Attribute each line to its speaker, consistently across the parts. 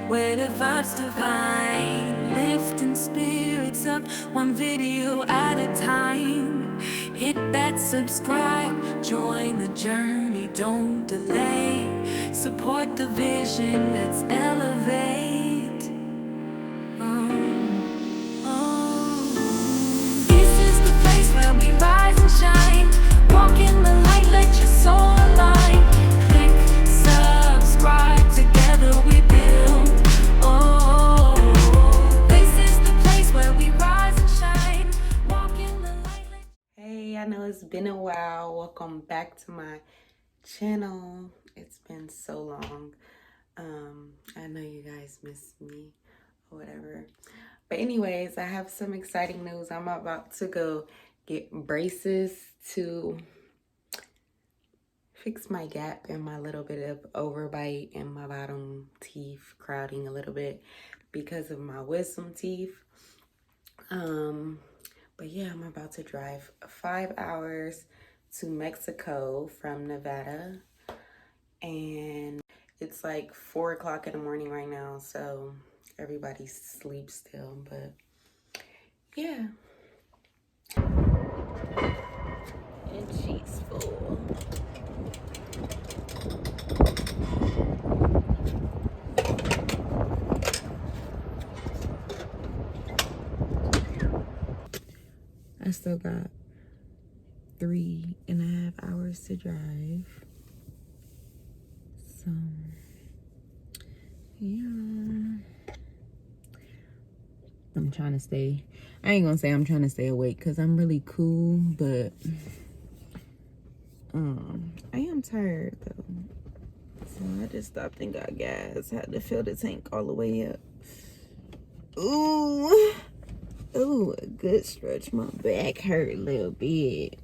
Speaker 1: where the vibes divine, lifting spirits up one video at a time. Hit that subscribe, join the journey, don't delay. Support the vision, let's elevate. This is the place where we rise and shine. Walk in the light, let your soul align. Click subscribe, together we build. This is the place where we rise and shine. Walk in the light.
Speaker 2: Hey, I know it's been a while. Welcome back to my channel. It's been so long. I know you guys miss me or whatever. But anyways, I have some exciting news. I'm about to go get braces to fix my gap and my little bit of overbite and my bottom teeth crowding a little bit because of my wisdom teeth. But yeah, I'm about to drive 5 hours to Mexico from Nevada. And it's like 4 o'clock in the morning right now, so everybody sleeps still, but yeah. And she's full. I still got 3.5 hours to drive. So, yeah. I'm trying to stay. I ain't gonna say I'm trying to stay awake because I'm really cool, but I am tired though. So I just stopped and got gas. Had to fill the tank all the way up. Ooh. Ooh, a good stretch. My back hurt a little bit.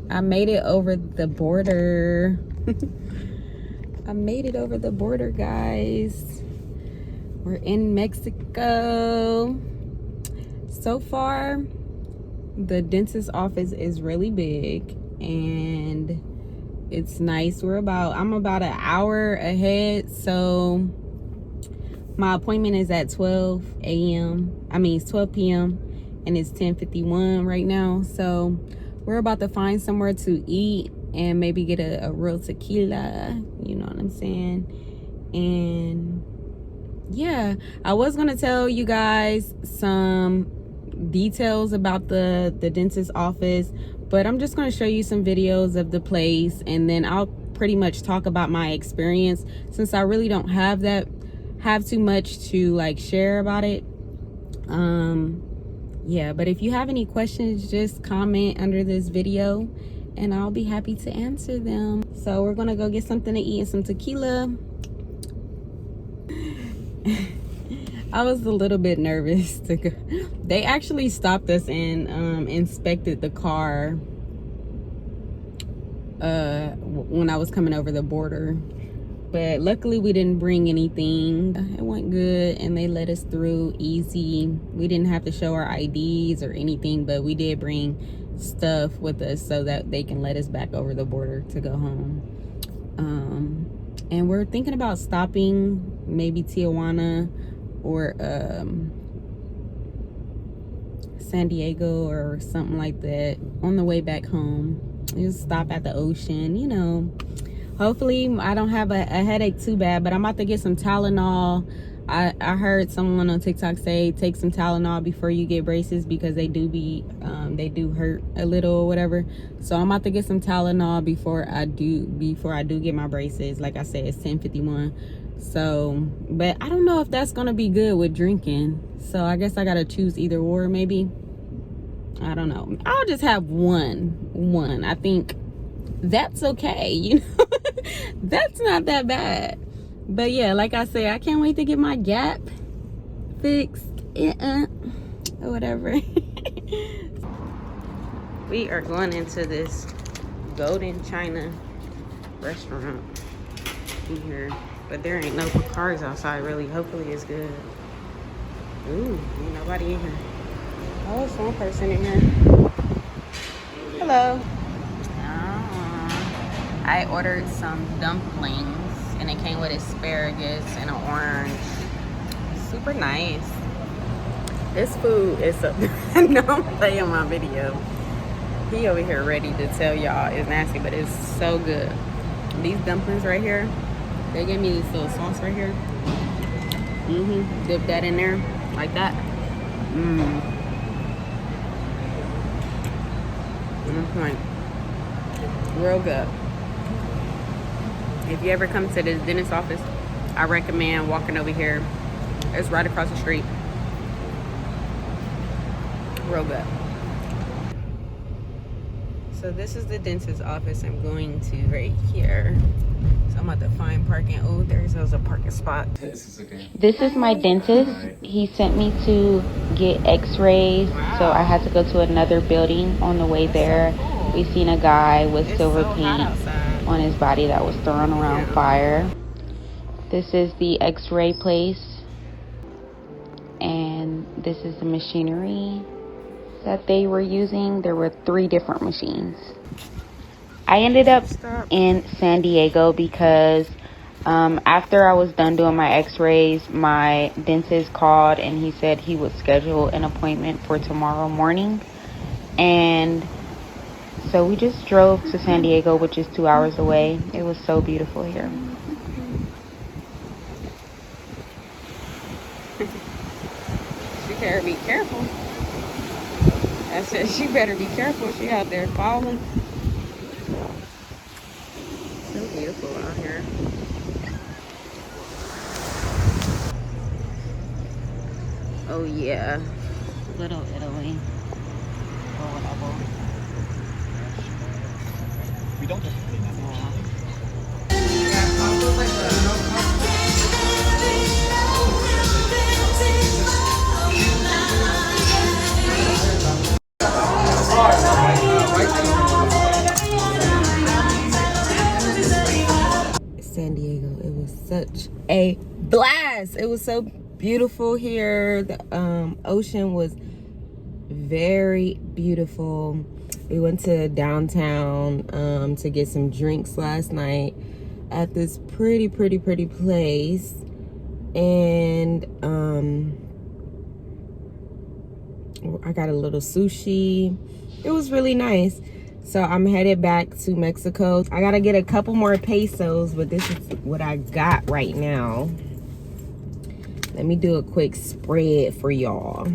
Speaker 2: I made it over the border. I made it over the border, guys. We're in Mexico. So far, the dentist's office is really big and it's nice. I'm about an hour ahead, so my appointment is at 12 a.m. It's 12 p.m. and it's 10:51 right now. So we're about to find somewhere to eat and maybe get a real tequila, you know what I'm saying? And yeah, I was gonna tell you guys some details about the dentist's office, but I'm just going to show you some videos of the place, and then I'll pretty much talk about my experience since I really don't have too much to like share about it. Yeah, but if you have any questions, just comment under this video and I'll be happy to answer them. So we're gonna go get something to eat and some tequila. I was a little bit nervous to go. They actually stopped us and inspected the car when I was coming over the border. But luckily we didn't bring anything. It went good and they let us through easy. We didn't have to show our IDs or anything, but we did bring stuff with us so that they can let us back over the border to go home. And we're thinking about stopping maybe Tijuana or San Diego or something like that on the way back home. Just stop at the ocean, you know. Hopefully I don't have a headache too bad, but I'm about to get some Tylenol. I heard someone on TikTok say take some Tylenol before you get braces because they do hurt a little or whatever. So I'm about to get some Tylenol before I do get my braces. Like I said, it's 10:51. So, but I don't know if that's gonna be good with drinking. So I guess I gotta choose either or maybe. I don't know. I'll just have one. I think that's okay, you know. That's not that bad. But yeah, like I said, I can't wait to get my gap fixed or whatever. We are going into this Golden China restaurant in here, but there ain't no cars outside really. Hopefully it's good. Ooh, ain't nobody in here. Oh, it's one person in here. Hello. I ordered some dumplings and it came with asparagus and an orange. Super nice. This food is so don't play on my video. He over here ready to tell y'all it's nasty, but it's so good. These dumplings right here, they gave me this little sauce right here. Dip that in there like that. Like, real good. If you ever come to the dentist office, I recommend walking over here. It's right across the street. Real good. So this is the dentist office I'm going to right here. So I'm about to find parking. Oh, there's a parking spot. This is my dentist. He sent me to get x-rays. Wow. So I had to go to another building on the way there. So cool. We seen a guy with silver paint on his body that was thrown around fire. This is the x-ray place. And this is the machinery that they were using. There were 3 different machines. I ended up in San Diego because after I was done doing my x-rays, my dentist called and he said he would schedule an appointment for tomorrow morning. And so we just drove to San Diego, which is 2 hours away. It was so beautiful here. She better be careful. I said she better be careful. She out there falling. So beautiful out here. Oh yeah, Little Italy or whatever. We don't just clean that. San Diego, it was such a blast. It was so beautiful here. The ocean was very beautiful. We went to downtown to get some drinks last night at this pretty place, and I got a little sushi. It was really nice. So I'm headed back to Mexico. I gotta get a couple more pesos, but this is what I got right now. Let me do a quick spread for y'all,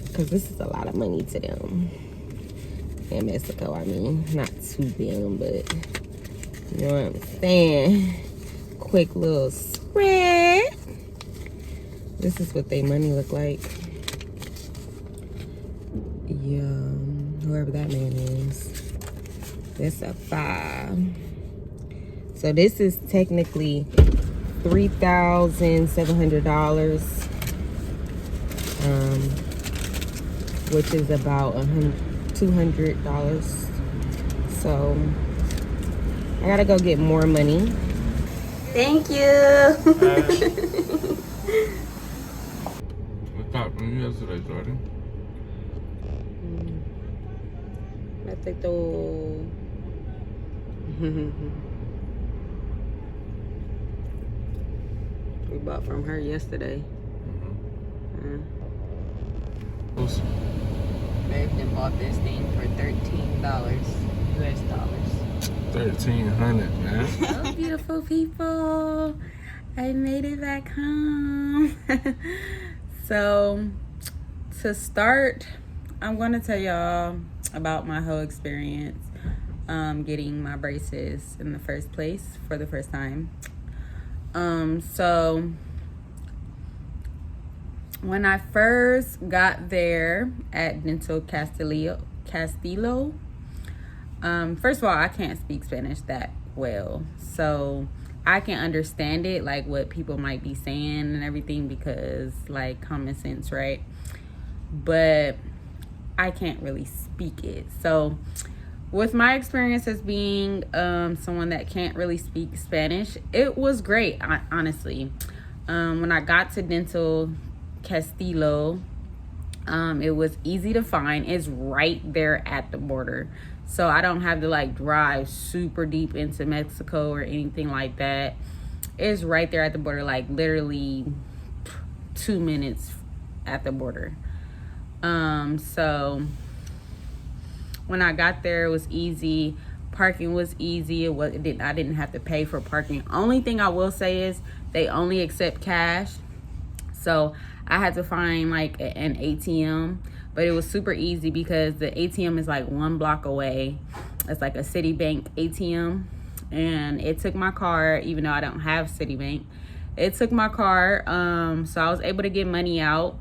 Speaker 2: because this is a lot of money to them. In Mexico, I mean, not to them, but you know what I'm saying? Quick little spread. This is what they money look like. Yeah, whoever that man is. That's a 5. So this is technically $3,700, which is about $200. So I gotta go get more money. Thank you.
Speaker 3: What talked from you yesterday, Jordan?
Speaker 2: We bought from her yesterday. Babe then bought this thing for $13 US dollars.
Speaker 3: 1,300, man.
Speaker 2: Oh, beautiful people, I made it back home. So to start, I'm gonna tell y'all about my whole experience getting my braces in the first place for the first time. So when I first got there at Dental Castillo, first of all, I can't speak Spanish that well, so I can understand it, like what people might be saying and everything, because like common sense, right? But I can't really speak it. So with my experience as being someone that can't really speak Spanish, it was great, honestly. When I got to dental, Castillo. It was easy to find. It's right there at the border, so I don't have to like drive super deep into Mexico or anything like that. It's right there at the border, like literally 2 minutes at the border. So when I got there, it was easy. Parking was easy. I didn't have to pay for parking. Only thing I will say is they only accept cash. So I had to find like an ATM, but it was super easy because the ATM is like 1 block away. It's like a Citibank ATM, and it took my card, even though I don't have Citibank. It took my card, so I was able to get money out.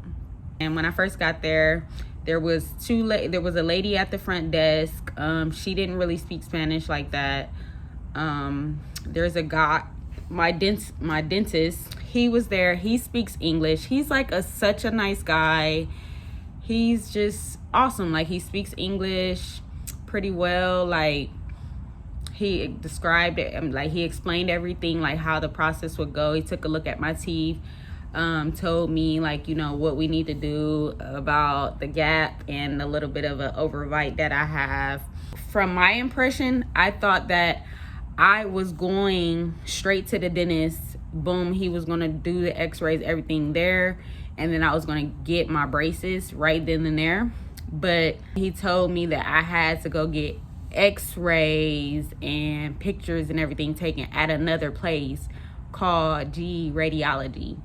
Speaker 2: And when I first got there, there was a lady at the front desk. She didn't really speak Spanish like that. There's a guy, my dentist, he was there. He speaks English. He's like such a nice guy. He's just awesome. Like, he speaks English pretty well. Like, he described it, like he explained everything, like how the process would go. He took a look at my teeth, told me like, you know, what we need to do about the gap and a little bit of an overbite that I have. From my impression, I thought that I was going straight to the dentist. Boom, he was gonna do the x-rays, everything there, and then I was gonna get my braces right then and there. But he told me that I had to go get x-rays and pictures and everything taken at another place called G Radiology.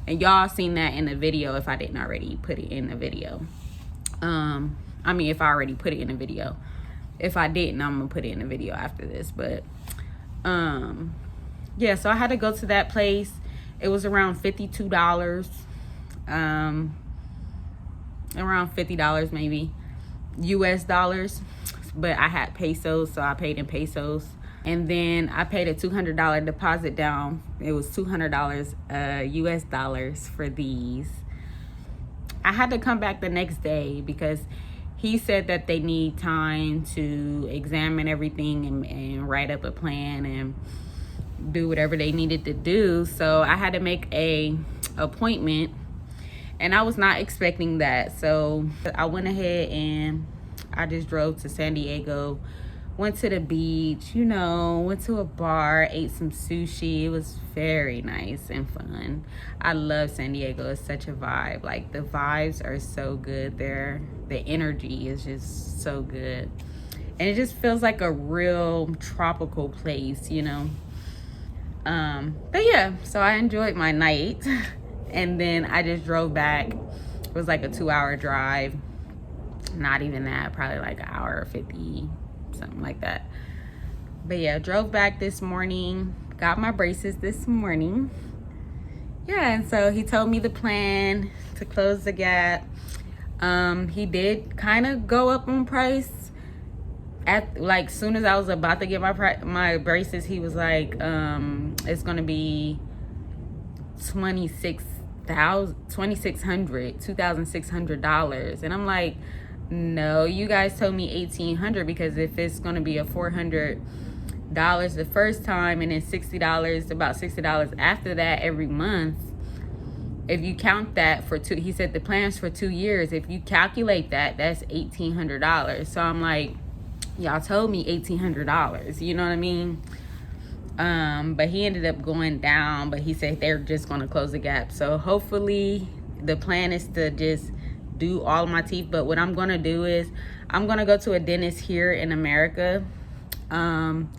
Speaker 2: And y'all seen that in the video if I didn't already put it in the video. If I already put it in the video. If I didn't, I'm gonna put it in the video after this. But yeah, so I had to go to that place. It was around $52, around $50 maybe, US dollars. But I had pesos, so I paid in pesos. And then I paid a $200 deposit down. It was $200 US dollars for these. I had to come back the next day because he said that they need time to examine everything and write up a plan and do whatever they needed to do. So I had to make a appointment, and I was not expecting that. So I went ahead and I just drove to San Diego, went to the beach, you know, went to a bar, ate some sushi. It was very nice and fun. I love San Diego. It's such a vibe. Like, the vibes are so good there. The energy is just so good. And it just feels like a real tropical place, you know. But yeah, so I enjoyed my night. And then I just drove back. It was like a 2-hour drive. Not even that, probably like an hour 50, something like that. But yeah, drove back this morning, got my braces this morning. Yeah, and so he told me the plan to close the gap. He did kind of go up on price. At like soon as I was about to get my braces, he was like, it's gonna be $2,600, and I'm like, no, you guys told me $1,800, because if it's gonna be a $400 the first time and then $60, about $60 after that every month, if you count that for he said the plan's for 2 years, if you calculate that, that's $1,800. So I'm like, y'all told me $1,800, you know what I mean? But he ended up going down, but he said they're just gonna close the gap. So hopefully the plan is to just do all my teeth. But what I'm gonna do is I'm gonna go to a dentist here in America, and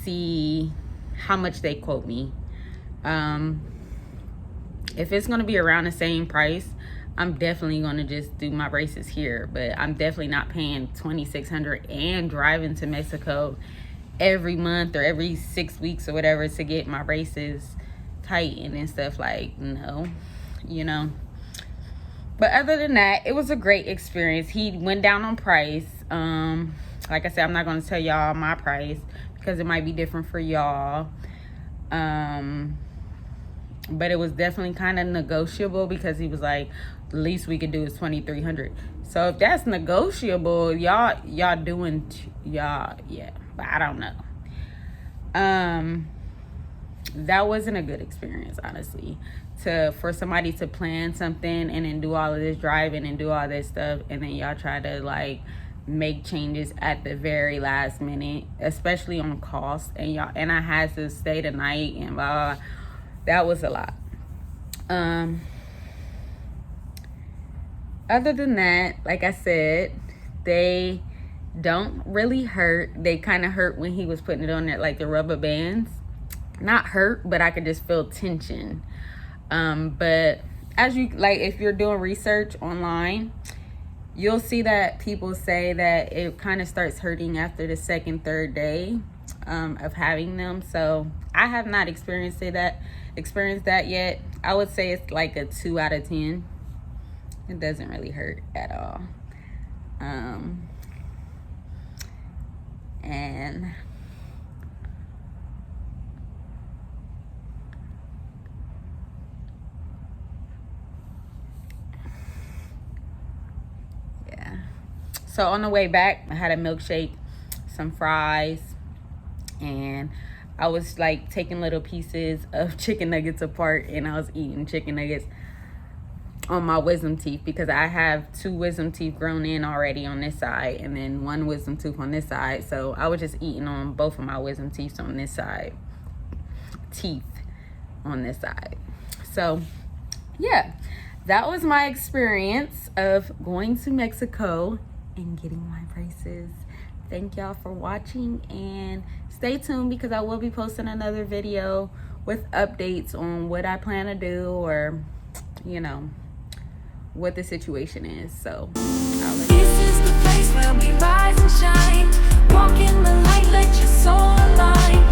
Speaker 2: see how much they quote me. If it's gonna be around the same price, I'm definitely gonna just do my braces here. But I'm definitely not paying $2,600 and driving to Mexico every month or every 6 weeks or whatever to get my braces tightened and stuff. Like, no, you know. But other than that, it was a great experience. He went down on price. Like I said, I'm not going to tell y'all my price because it might be different for y'all. But it was definitely kind of negotiable because he was like, the least we could do is $2,300. So if that's negotiable, y'all doing, yeah, but I don't know. that wasn't a good experience, honestly. For somebody to plan something and then do all of this driving and do all this stuff, and then y'all try to like make changes at the very last minute, especially on cost, and I had to stay the night and blah, blah, blah. That was a lot. Other than that, like I said, they don't really hurt. They kind of hurt when he was putting it on there, like the rubber bands. Not hurt, but I could just feel tension. But as you, like, if you're doing research online, you'll see that people say that it kind of starts hurting after the second, third day of having them. So I have not experienced that yet. I would say it's like a 2 out of 10. It doesn't really hurt at all. And yeah. So on the way back, I had a milkshake, some fries, and I was like taking little pieces of chicken nuggets apart, and I was eating chicken nuggets on my wisdom teeth, because I have 2 wisdom teeth grown in already on this side and then 1 wisdom tooth on this side. So I was just eating on both of my wisdom teeth on this side. So yeah, that was my experience of going to Mexico and getting my braces. Thank y'all for watching, and stay tuned because I will be posting another video with updates on what I plan to do, or you know, what the situation is. So
Speaker 1: this is the place where we rise and shine. Walk in the light, let your soul align.